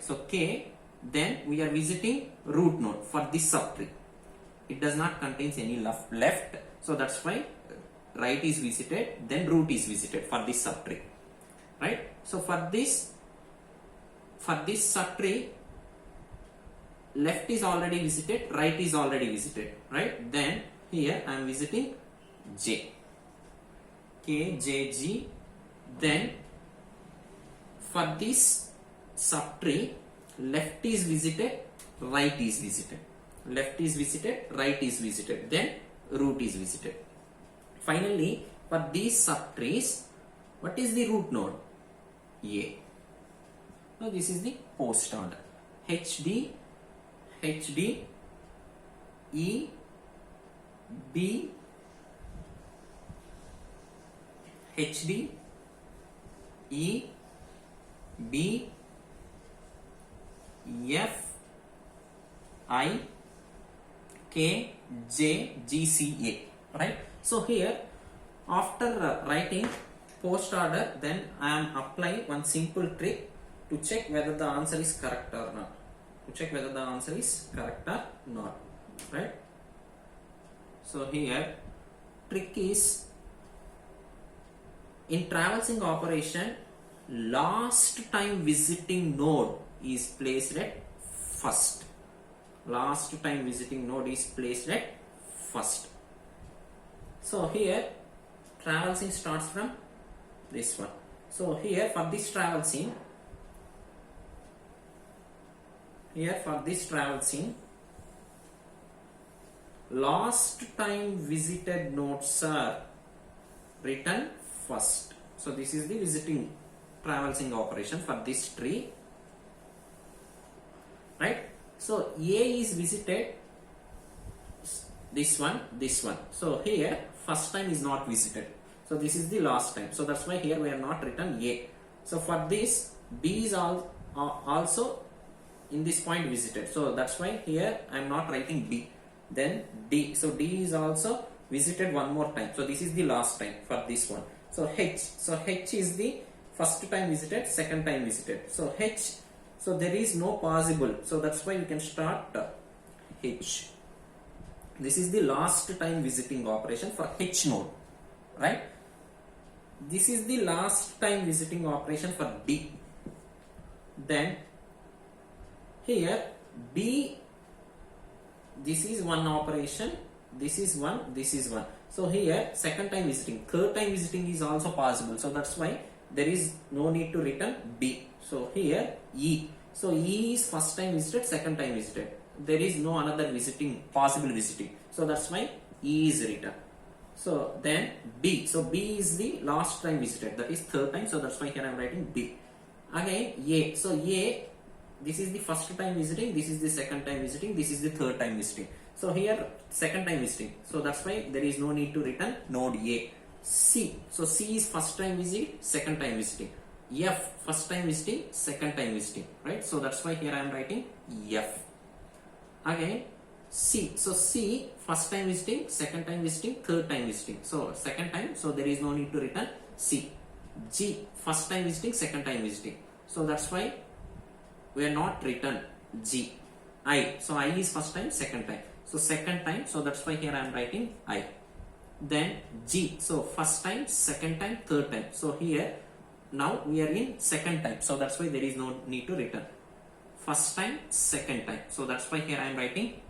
So K, then we are visiting root node for this subtree. It does not contains any left, so that's why right is visited, then root is visited for this subtree, right? So for this subtree, left is already visited, right is already visited, right? Then here I am visiting J, K, J, G. Then for this subtree, left is visited, right is visited, left is visited, right is visited, then root is visited. Finally, for these subtrees, what is the root node? A. Now this is the post order. HD, HD, E, B, HD, E, B, F, I, K, J, G, C, A. Right? So here, after writing post order, then I am applying one simple trick to check whether the answer is correct or not. Right? So here, trick is, in traversing operation, last time visiting node is placed at first. Last time visiting node is placed at first. So here traversing starts from this one. So here for this traversing, last time visited nodes are written first. So this is the visiting traversing operation for this tree, right? So A is visited, this one. So here first time is not visited, so this is the last time, so that's why here we are not written A. So for this, B is also in this point visited, so that's why here I am not writing B. Then D, so D is also visited one more time, so this is the last time for this one. So H is the first time visited, second time visited. So H, so there is no possible, so that's why you can start H. This is the last time visiting operation for H node, right? This is the last time visiting operation for D. Then here B, this is one operation, this is one. So here second time visiting, third time visiting is also possible, so that's why there is no need to return B. So here E, so E is first time visited, second time visited, there is no another possible visiting, so that's why E is written. So then B, so B is the last time visited, that is third time, so that's why here I am writing B. Again A, so A, this is the first time visiting, this is the second time visiting, this is the third time visiting, so here second time visiting, so that's why there is no need to return node A. C, so C is first time visit, second time visiting. F, first time visiting, second time visiting, right? So that's why here I am writing F. Again C, so C, first time visiting, second time visiting, third time visiting, so second time, so there is no need to return C. G, first time visiting, second time visiting, so that's why we are not written G. I, so I is first time, second time, so second time, so that's why here I am writing I. Then G, so first time, second time, third time, so here now we are in second time, so that's why there is no need to return first time, second time, so that's why here I am writing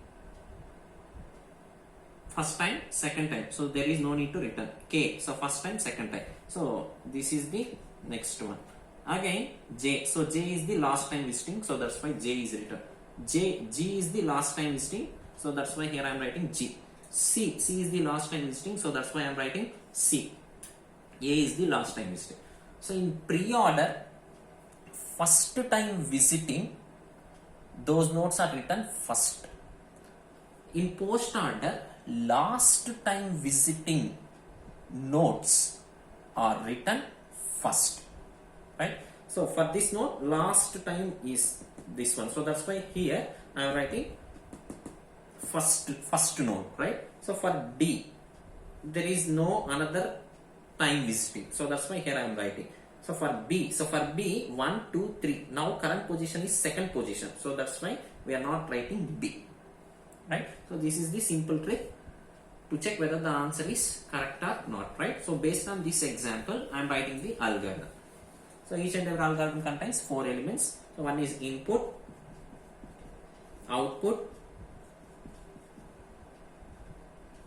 first time, second time, so there is no need to return K, so first time, second time, so this is the next one. Again J, so J is the last time visiting, so that's why J is written. G is the last time visiting, so that's why here I am writing G. C is the last time visiting, so that's why I am writing C. A is the last time visiting. So in pre-order, first time visiting, those nodes are written first. In post order, last time visiting nodes are written first, right? So for this node, last time is this one, so that's why here I am writing first node, right? So for D, there is no another time visiting, so that's why here I am writing. So for B 1 2 3, now current position is second position, so that's why we are not writing B, right? So this is the simple trick to check whether the answer is correct or not, right? So based on this example, I am writing the algorithm. So each and every algorithm contains 4 elements. So one is input, output,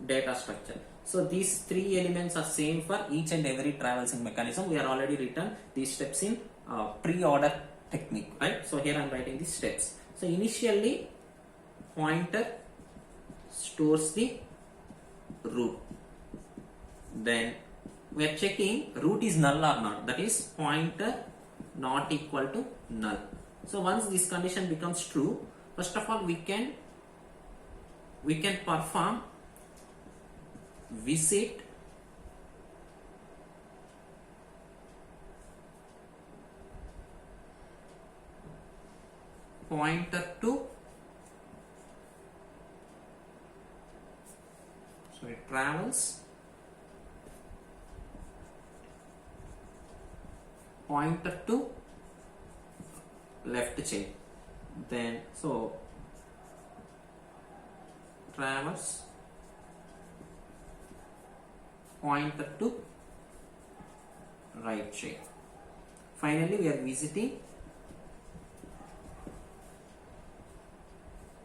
data structure. So these 3 elements are same for each and every traversing mechanism. We are already written these steps in pre-order technique, right? So here I am writing the steps. So initially pointer stores the root. Then we are checking root is null or not. That is pointer not equal to null. So once this condition becomes true, first of all we can perform visit pointer to it travels pointer to left chain, then so travels pointer to right chain. Finally we are visiting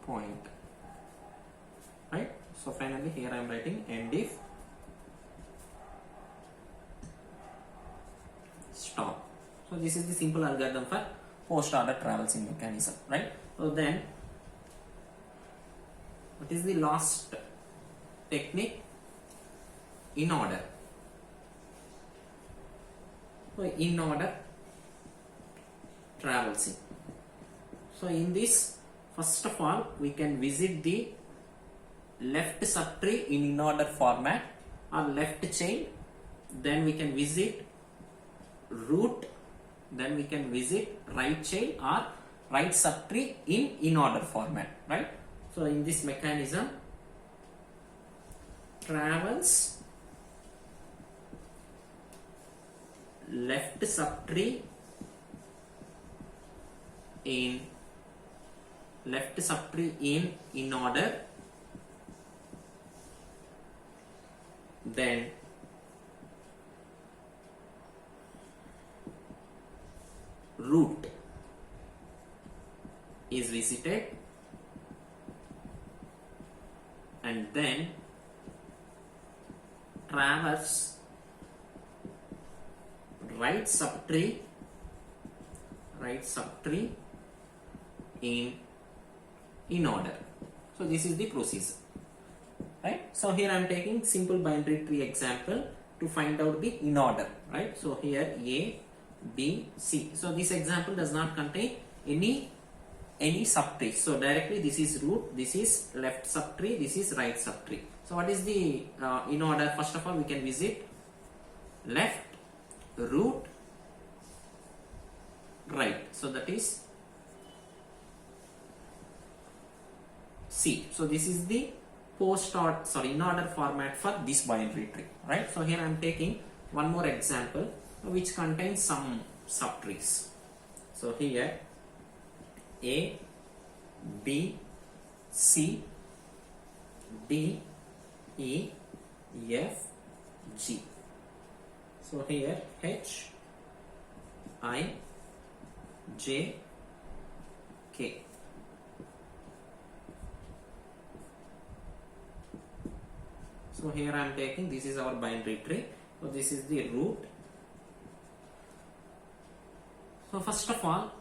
point, right? So finally here I am writing end if stop. So this is the simple algorithm for post order traversing mechanism, right? So then what is the last technique? In order. So in order traversing. So in this, first of all we can visit the left subtree in order format or left chain, then we can visit root, then we can visit right chain or right subtree in order format, right? So in this mechanism travels left subtree in order, then root is visited, and then traverse right subtree in order. So this is the procedure, right? So here I am taking simple binary tree example to find out the in order, right? So here A, B, C. So this example does not contain any subtree. So directly this is root, this is left subtree, this is right subtree. So what is the in order? First of all we can visit left, root, right. So that is C. So this is the in order format for this binary tree, right? So here I am taking one more example which contains some subtrees. So here A, B, C, D, E, F, G. So here H, I, J, K. So here I am taking, this is our binary tree. So this is the root. So first of all,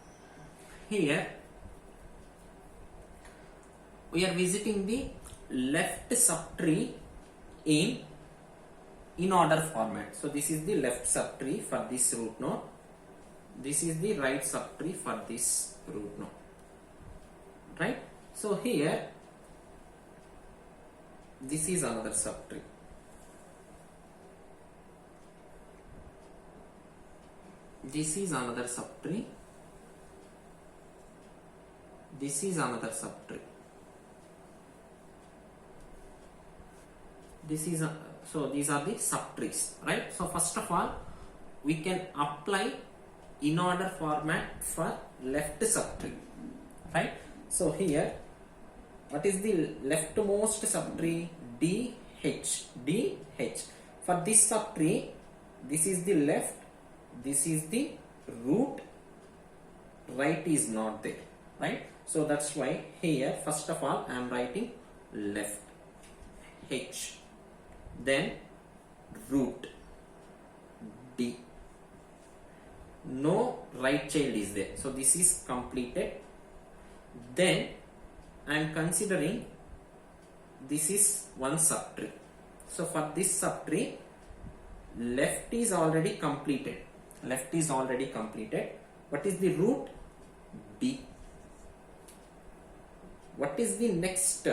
here we are visiting the left subtree in order format. So this is the left subtree for this root node. This is the right subtree for this root node, right? So here this is another subtree. This is another subtree. This is another subtree. This is so these are the subtrees, right? So first of all we can apply in order format for left subtree, right? So here, what is the leftmost subtree? DH. For this subtree, this is the left, this is the root, right is not there, right? So that's why here first of all I am writing left, H, then root, D. No right child is there, so this is completed. Then I am considering this is one subtree. So for this subtree, left is already completed. Left is already completed. What is the root? D. What is the next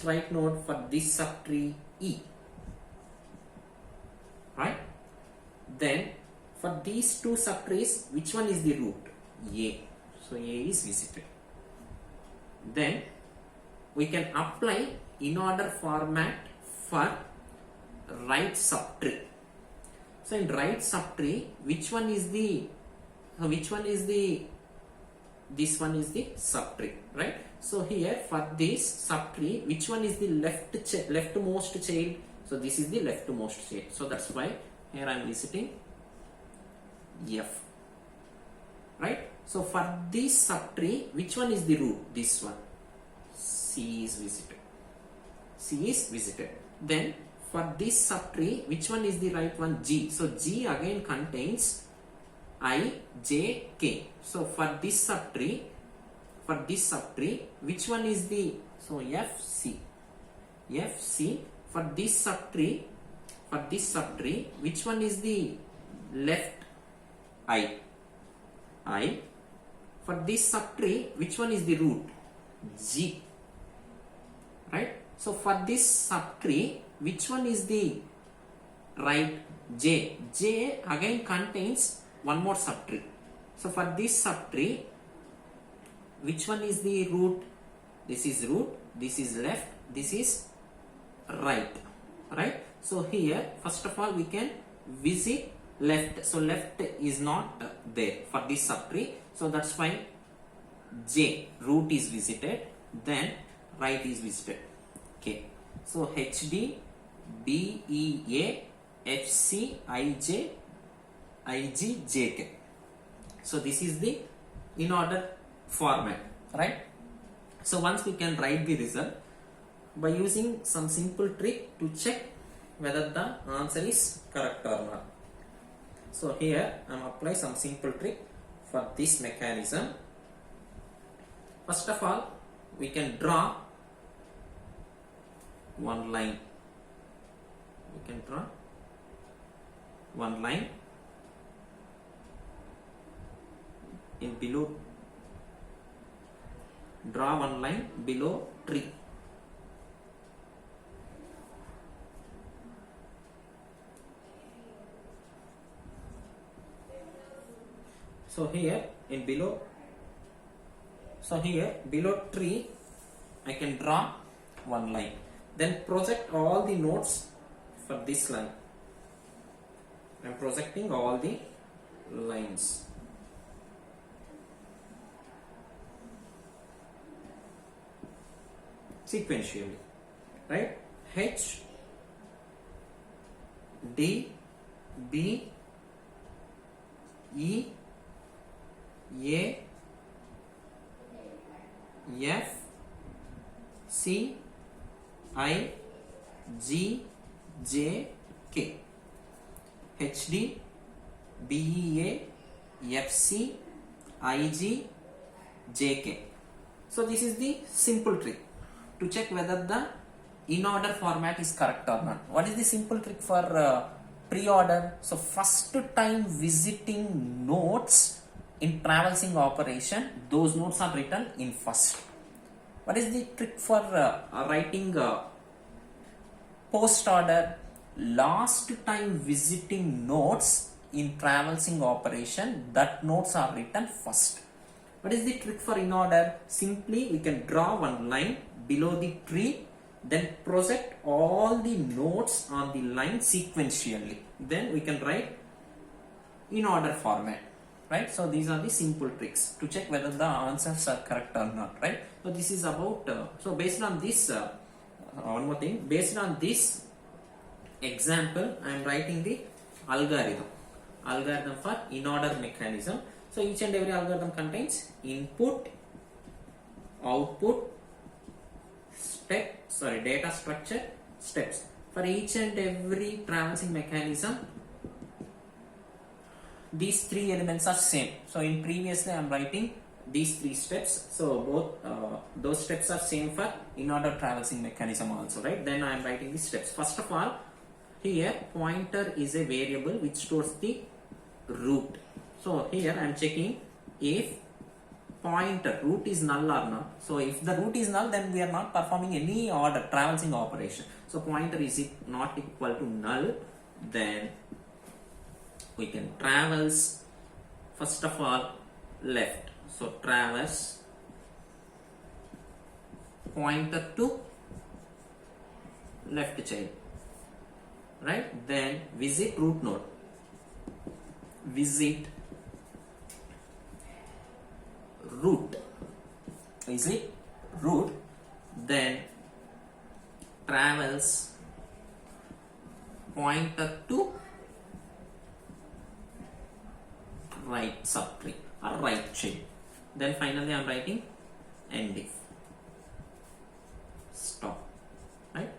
right node for this subtree? E. Right? Then for these two subtrees, which one is the root? A. So A is visited. Then we can apply in order format for right subtree. So in right subtree, which one is the this one is the subtree, right? So here for this subtree, which one is the leftmost child? So this is the leftmost child. So that's why here I am visiting F, right? So for this subtree, which one is the root? This one. C is visited. C is visited. Then for this subtree, which one is the right one? G. So G again contains I, J, K. So for this subtree, which one is the, so F, C. F, C. For this subtree, which one is the left? I. I. For this subtree, which one is the root? G. Right? So for this subtree, which one is the right? J. J again contains one more subtree. So for this subtree, which one is the root? This is root, this is left, this is right. Right? So here, first of all, we can visit left. So left is not there for this subtree. So that's why J, root is visited, then right is visited. Okay. So HD, BEA, FC, IJ, IG, JK. So this is the in order format, right? So once we can write the result by using some simple trick to check whether the answer is correct or not. So here I am applying some simple trick for this mechanism. First of all, we can draw one line. We can draw one line in below. Draw one line below tree. So here in below, below tree, I can draw one line. Then project all the nodes for this line. I am projecting all the lines. Sequentially, right? H, D, B, E, A, F, C, I, G, J, K. HD, BEA, FC, IG, JK. So this is the simple trick to check whether the in order format is correct or not. What is the simple trick for pre-order? So first time visiting nodes in traversing operation, those nodes are written in first. What is the trick for writing post order? Last time visiting nodes in traversing operation, that nodes are written first. What is the trick for in order? Simply we can draw one line below the tree. then project all the nodes on the line sequentially. Then we can write in order format, right? So these are the simple tricks to check whether the answers are correct or not, right? So this is about so based on this one more thing, based on this example I am writing the algorithm for in order mechanism. So each and every algorithm contains input, output, data structure, steps. For each and every traversing mechanism, these three elements are same. So in previously I am writing these three steps. So both those steps are same for in order traversing mechanism also, right? Then I am writing the steps. First of all, here pointer is a variable which stores the root. So here I am checking if pointer root is null or not. So if the root is null, then we are not performing any order traversing operation. So pointer is not equal to null, then we can traverse first of all left. So traverse pointer to left child, right? Then visit root node, visit root, then traverse pointer to right subtree or right chain. Then finally I am writing end if stop, right?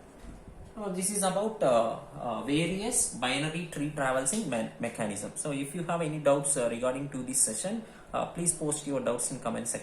So this is about various binary tree traversing mechanism. So if you have any doubts regarding to this session, please post your doubts in comment section.